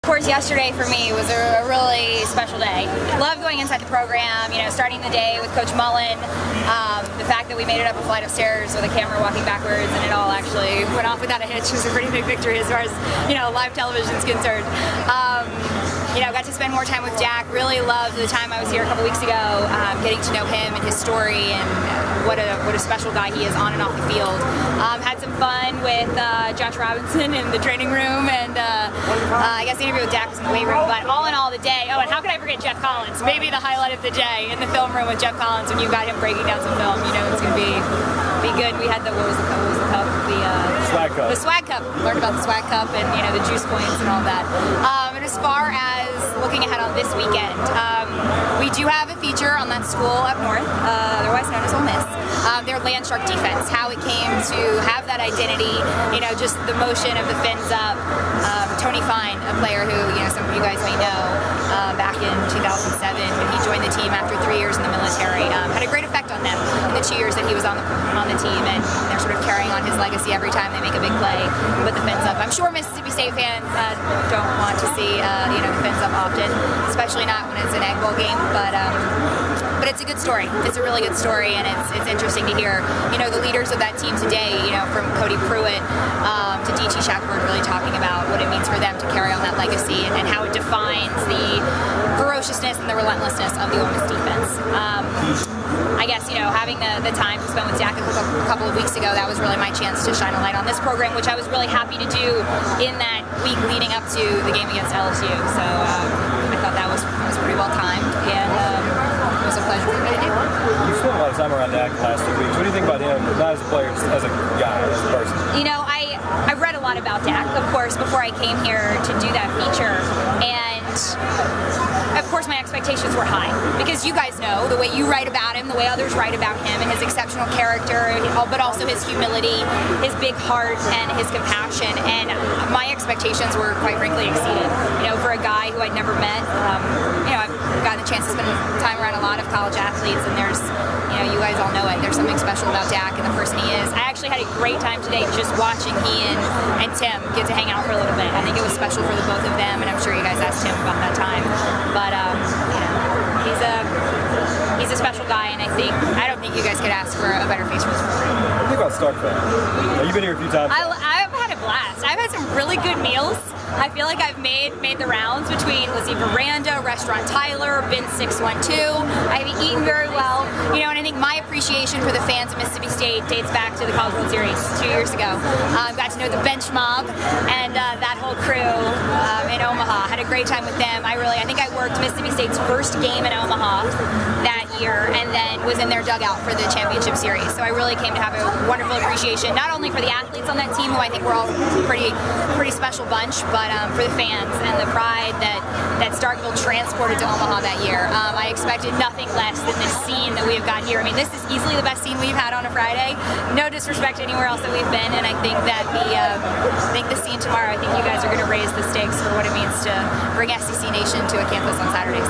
Of course, yesterday for me was a really special day. Love going inside the program, starting the day with Coach Mullen. The fact that we made it up a flight of stairs with a camera walking backwards and it all actually went off without a hitch was a pretty big victory as far as, live television is concerned. Got to spend more time with Jack. Really loved the time I was here a couple weeks ago, getting to know him and his story and what a special guy he is on and off the field. Had some fun with Josh Robinson in the training room, and I guess the interview with Jack was in the weight room. But all in all, the day. Oh, and how could I forget Jeff Collins? Maybe the highlight of the day in the film room with Jeff Collins when you got him breaking down some film. It's going to be good. We had the what was the cup? Swag cup. The swag cup. Learned about the swag cup and the juice points and all that. And as far as looking ahead on this weekend, we do have a feature on that school up north, otherwise known as Ole Miss. Their land shark defense, how it came to have that identity, just the motion of the fins up. Tony Fine, a player who some of you guys may know, back in 2007 when he joined the team after 3 years in the military, had a great effect on them in the 2 years that he was on the team, and they're sort of carrying on his legacy every time they make a big play with the fins up. I'm sure Mississippi State fans don't want to see the fins up often, especially not when it's an Egg Bowl game, but it's a good story. It's a really good story, and it's interesting to hear the leaders of that team today, from Cody Pruitt to D.T. Shackford, really talking about what it means for them to carry on that legacy and how it defines the ferociousness and the relentlessness of the Ole Miss defense. I guess, having the time to spend with Jack a couple of weeks ago, that was really my chance to shine a light on this program, which I was really happy to do in that week leading up to the game against LSU. So I thought that was pretty well timed, and it was a pleasure for me to do. You spent a lot of time around Dak the last 2 weeks. What do you think about him, not as a player, just as a guy, as a person? I read a lot about Dak, of course, before I came here to do that feature, and of course my expectations were high, because you guys know the way you write about him, the way others write about him, and his exceptional character, but also his humility, his big heart, and his compassion, and my expectations were quite frankly exceeded. For a guy who I'd never met, I've gotten a chance to spend time around a lot of college athletes, and there's, you guys all know it, there's something special about Dak and the person he is. I actually had a great time today just watching he and Tim get to hang out for a little bit. I think it was special for the both of them, and I'm sure you guys asked him about that time. But he's a special guy, and I don't think you guys could ask for a better face for this program. What do you think about Starkville? You've been here a few times. I've had a blast. I've had some really good meals. I feel like I've made the rounds between, Veranda, Restaurant Tyler, Bin 612. I've eaten very well, and I think my appreciation for the fans of Mississippi State dates back to the College World Series 2 years ago. Got to know the bench mob and that whole crew in Omaha. Had a great time with them. I think I worked Mississippi State's first game in Omaha that year, and then was in their dugout for the championship series. So I really came to have a wonderful appreciation, not only for the athletes on that team, who I think we're all pretty special bunch, but for the fans and the pride that Starkville transported to Omaha that year. I expected nothing less than this scene that we have got here. I mean, this is easily the best scene we've had on a Friday. No disrespect to anywhere else that we've been, and I think that the scene tomorrow, I think you guys are going to raise the stakes for what it means to bring SEC Nation to a campus on Saturdays.